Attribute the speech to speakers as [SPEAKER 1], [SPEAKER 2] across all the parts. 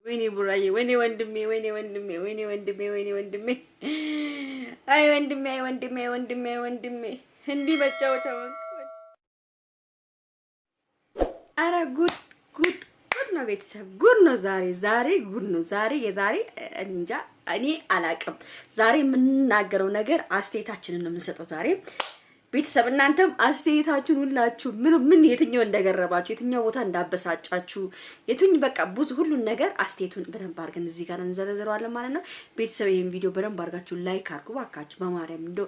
[SPEAKER 1] ወይኔ ቡራዬ ወይኔ ወንድሜ ወይኔ ወንድሜ ወይኔ ወንድሜ ወይኔ ወንድሜ አይ ወንድሜ አይ ወንድሜ ወንድሜ ወንድሜ እንዲህ መጫወቻው አረ ጉድ ጉድ ጉድ ነው ቤተሰብ ጉድ ነው ዛሬ ጉድ ነው የዛሬ እንጃ እኔ አላቅም ዛሬ የምንናገረው ነገር አስተያየታችንን ነው የምንሰጠው ዛሬ ቤተሰብ እናንተም አስተያየታችሁን ሁላችሁ ምን የትኛው እንደገረባችሁ የትኛው ቦታ እንዳበሳጫችሁ የቱኝ በቃ ብዙ ሁሉን ነገር አስተያየቱን በደንብ አድርገን እዚህ ጋር እንዘረዝረዋለን ማለት ነው ቤተሰብ ይሄን ቪዲዮ በደንብ አድርጋችሁ ላይክ አድርጉ ባካችሁ በማርያም እንደው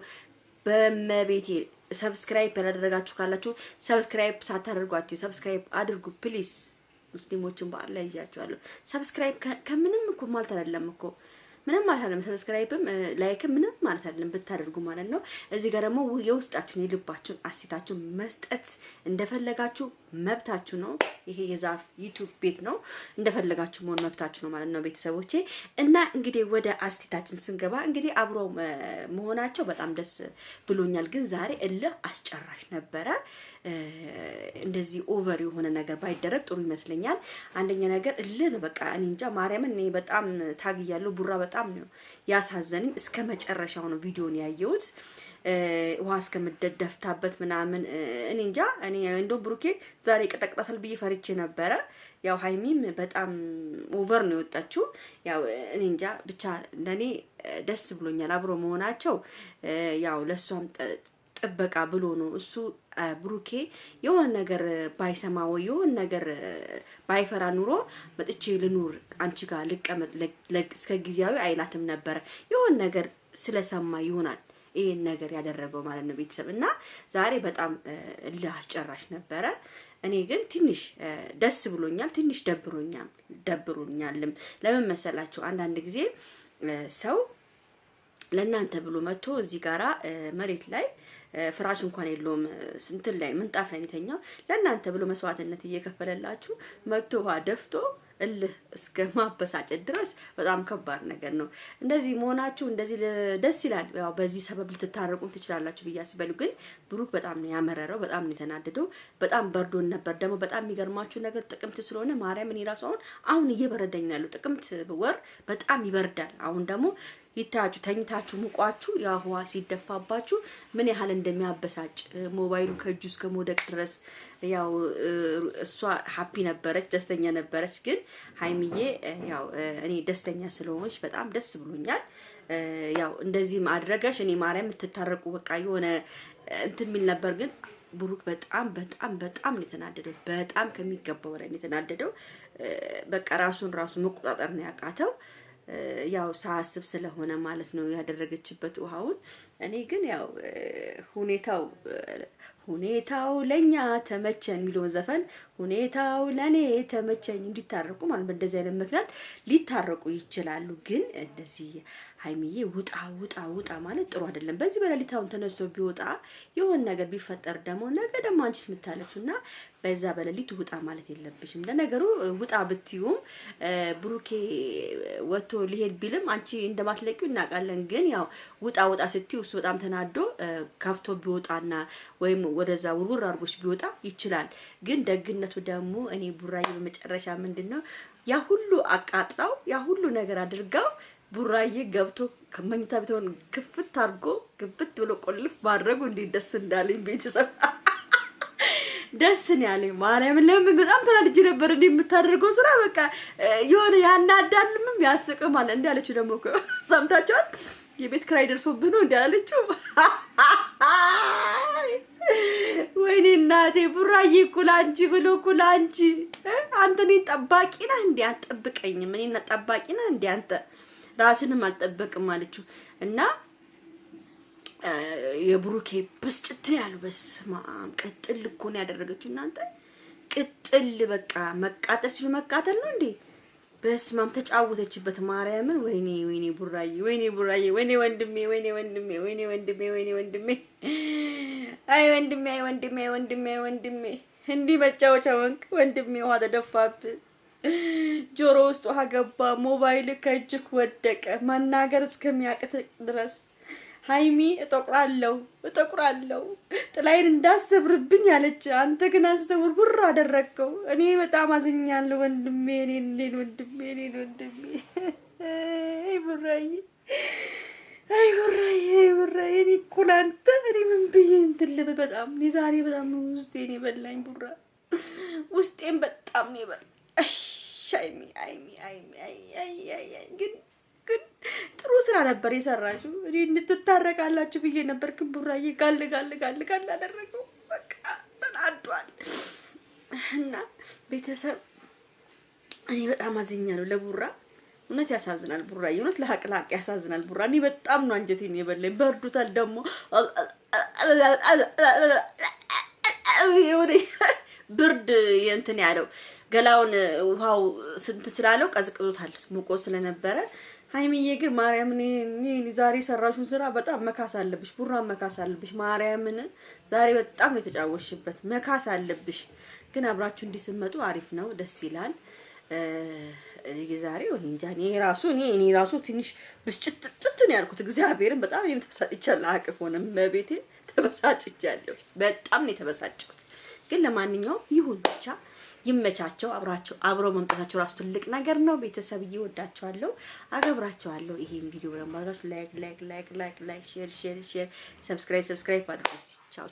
[SPEAKER 1] በመቤቴ ሰብስክራይብ ያላደረጋችሁ ካላችሁ ሰብስክራይብ ሳታደርጓችሁ ሰብስክራይብ አድርጉ ፕሊዝ ሙስሊሞችን በአላ ይያቻለሁ ሰብስክራይብ ከምንም እኮ ማለት አይደለም እኮ ምንም ማለት አይደለም ሰብስክራይብም ላይክም ምንም ማለት አይደለም ብታደርጉ ማለት ነው እዚህ ጋር ደግሞ የውስጣችሁን የልባችሁን አስተያየታችሁን መስጠት እንደፈለጋችሁ መብታችሁ ነው ይሄ የዛፍ ዩቲዩብ ቤት ነው እንደፈለጋችሁ መሆን መብታችሁ ነው ማለት ነው ቤተሰቦቼ እና እንግዲህ ወደ አስተያየታችን ስንገባ እንግዲህ አብረው መሆናቸው በጣም ደስ ብሎኛል ግን ዛሬ እልህ አስጨራሽ ነበረ እንደዚህ ኦቨር የሆነ ነገር ባይደረግ ጥሩ ይመስለኛል አንደኛ ነገር እልህ ነው በቃ እኔ እንጃ ማርያምን እኔ በጣም ታግያለሁ ቡራ በጣም ነው ያሳዘነኝ እስከ መጨረሻው ነው ቪዲዮን ያየሁት ውሃ እስከምደደፍታበት ምናምን እኔ እንጃ እኔ እንደው ብሩኬ ዛሬ ቀጠቅጣታል ብዬ ፈርቼ ነበረ ያው ሃይሚም በጣም ኦቨር ነው የወጣችው ያው እኔ እንጃ ብቻ ለኔ ደስ ብሎኛል አብሮ መሆናቸው ያው ለሷም ጥበቃ ብሎ ነው እሱ ብሩኬ የሆነ ነገር ባይሰማ ወይ የሆነ ነገር ባይፈራ ኑሮ መጥቼ ልኑር አንቺ ጋር ልቀመጥ እስከ ጊዜያዊ አይላትም ነበር የሆነ ነገር ስለሰማ ይሆናል ይሄን ነገር ያደረገው ማለት ነው ቤተሰብ እና ዛሬ በጣም ለአስጨራሽ ነበረ እኔ ግን ትንሽ ደስ ብሎኛል ትንሽ ደብሮኛልም ለምን መሰላችሁ አንዳንድ ጊዜ ሰው ለእናንተ ብሎ መጥቶ እዚህ ጋራ መሬት ላይ ፍራሽ እንኳን የለውም እንትን ላይ ምንጣፍ ላይ የተኛው ለእናንተ ብሎ መስዋዕትነት እየከፈለላችሁ መጥቶ ውሃ ደፍቶ እልህ እስከ ማበሳጨት ድረስ በጣም ከባድ ነገር ነው እንደዚህ መሆናችሁ እንደዚህ ደስ ይላል ያው በዚህ ሰበብ ልትታረቁ ትችላላችሁ ብዬ አስባለሁ ግን ብሩክ በጣም ነው ያመረረው በጣም ነው የተናደደው በጣም በርዶን ነበር ደግሞ በጣም የሚገርማችሁ ነገር ጥቅምት ስለሆነ ማርያም እኔ ራሱ አሁን እየበረደኝ ነው ያለው ጥቅምት ወር በጣም ይበርዳል አሁን ደግሞ ይታችሁ ተኝታችሁ ሙቋችሁ ያ ውሃ ሲደፋባችሁ ምን ያህል እንደሚያበሳጭ ሞባይሉ ከእጁ እስከ ሞደቅ ድረስ ያው እሷ ሃፒ ነበረች ደስተኛ ነበረች ግን ሃይሚዬ ያው እኔ ደስተኛ ስለሆነች በጣም ደስ ብሎኛል ያው እንደዚህ ማድረጋሽ እኔ ማርያም የምትታረቁ በቃ የሆነ እንትን ሚል ነበር ግን ብሩክ በጣም ነው የተናደደው በጣም ከሚገባው በላይ ነው የተናደደው በቃ ራሱን መቆጣጠር ነው ያቃተው ያው ሳስብ ስለሆነ ማለት ነው ያደረገችበት ውሃውን እኔ ግን ያው ሁኔታው ለኛ ተመቸን የሚለው ዘፈን ሁኔታው ለኔ ተመቸኝ እንዲታረቁ ማለት በእንደዚህ አይነት ምክንያት ሊታረቁ ይችላሉ ግን እንደዚህ ሃይሚዬ ውጣ ማለት ጥሩ አይደለም በዚህ በሌሊታውን ተነስቶ ቢወጣ የሆነ ነገር ቢፈጠር ነገ ደግሞ አንቺ ምታለችውና በዛ በሌሊት ውጣ ማለት የለብሽም ለነገሩ ውጣ ብትዩም ብሩኬ ወጥቶ ሊሄድ ቢልም አንቺ እንደማትለቂው እናቃለን ግን ያው ውጣ ስትዩ እሱ በጣም ተናዶ ከፍቶ ቢወጣና ወይም ወደዛ ውርውር አርጎሽ ቢወጣ ይችላል ግን ደግነቱ ደግሞ እኔ ቡራዬ በመጨረሻ ምንድነው ያ ሁሉ አቃጥላው ያ ሁሉ ነገር አድርጋው ቡራዬ ገብቶ ከመኝታ ቤቱን ክፍት አርጎ ግብት ብሎ ቆልፍ ማድረጉ እንዴት ደስ እንዳለኝ ቤተሰብ ደስ ነው ያለኝ ማርያም ለምን በጣም ተናድጄ ነበር እንዴ የምታደርገው ስራ በቃ የሆነ ያናዳልምም ያስቅም አለ እንዴ አለችው ደግሞ ሰምታችኋል የቤት ክራይ ደርሶብህ ነው እንዴ አለችው ወይኔ እናቴ ቡራዬ ኩላንቺ ብሎ ኩላንቺ አንተ ነኝ ጠባቂ ነህ እንዴ አትጠብቀኝም እኔና ጠባቂ ነህ እንዴ አንተ ራስንም አልጠበቅም አለችው እና የብሩኬ ብስጭት ያለው በስማም ቅጥል እኮ ነው ያደረገችው እናንተ ቅጥል በቃ መቃጠል ሲሉ መቃጠል ነው እንዴ በስማም ተጫወተችበት ማርያምን ወይኔ ቡራዬ ወይኔ ወንድሜ አይ ወንድሜ እንዲህ መጫወቻ ወንድሜ ውሃ ተደፋብህ ጆሮ ውስጥ ውሃ ገባ ሞባይል ከእጅክ ወደቀ መናገር እስከሚያቅት ድረስ ሃይሚ እጠቁራለሁ ጥላዬን እንዳሰብርብኝ አለች። አንተ ግን አንስተው ቡር አደረከው። እኔ በጣም አዝኛለሁ ወንድሜ፣ እኔን ወንድሜ አይ ቡራዬ እኔ እኮ ላንተ እኔ ምን ብዬ እንትን ልበል። በጣም እኔ ዛሬ በጣም ነው ውስጤን የበላኝ ቡራ፣ ውስጤን በጣም ነው የበላኝ። ሃይሚ ግን ጥሩ ስራ ነበር የሰራሽው። እኔ እንድትታረቃላችሁ ብዬ ነበር፣ ግን ቡራዬ ጋል አደረገው። በቃ ተናዷል። እና ቤተሰብ እኔ በጣም አዝኛለሁ ለቡራ። እውነት ያሳዝናል ቡራዬ፣ እውነት ለሀቅ ያሳዝናል ቡራ። እኔ በጣም ነው አንጀቴን የበላኝ። በርዱታል ደግሞ የሆነ ብርድ እንትን ያለው ገላውን ውሃው ስንት ስላለው ቀዝቅዞታል፣ ሙቆ ስለነበረ። ሃይሚዬ ግን ማርያምን እኔ ዛሬ ሰራሹን ስራ በጣም መካስ አለብሽ ቡራ፣ መካስ አለብሽ ማርያምን። ዛሬ በጣም ነው የተጫወሽበት፣ መካስ አለብሽ። ግን አብራችሁ እንዲስመጡ አሪፍ ነው፣ ደስ ይላል። ዛሬ እንጃ እኔ ራሱ ትንሽ ብስጭት ነው ያልኩት። እግዚአብሔርን በጣም እኔም ተበሳጭቻለሁ። አቅፍ ሆነም በቤቴ ተበሳጭቻለሁ። በጣም ነው የተበሳጨሁት። ግን ለማንኛውም ይሁን ብቻ ይመቻቸው። አብረው መምጣታቸው ራሱ ትልቅ ነገር ነው። ቤተሰብ እወዳቸዋለሁ፣ አገብራቸዋለሁ። ይሄን ቪዲዮ ለማድረግ ላይክ ሼር ሰብስክራይብ አድርጉ። ቻው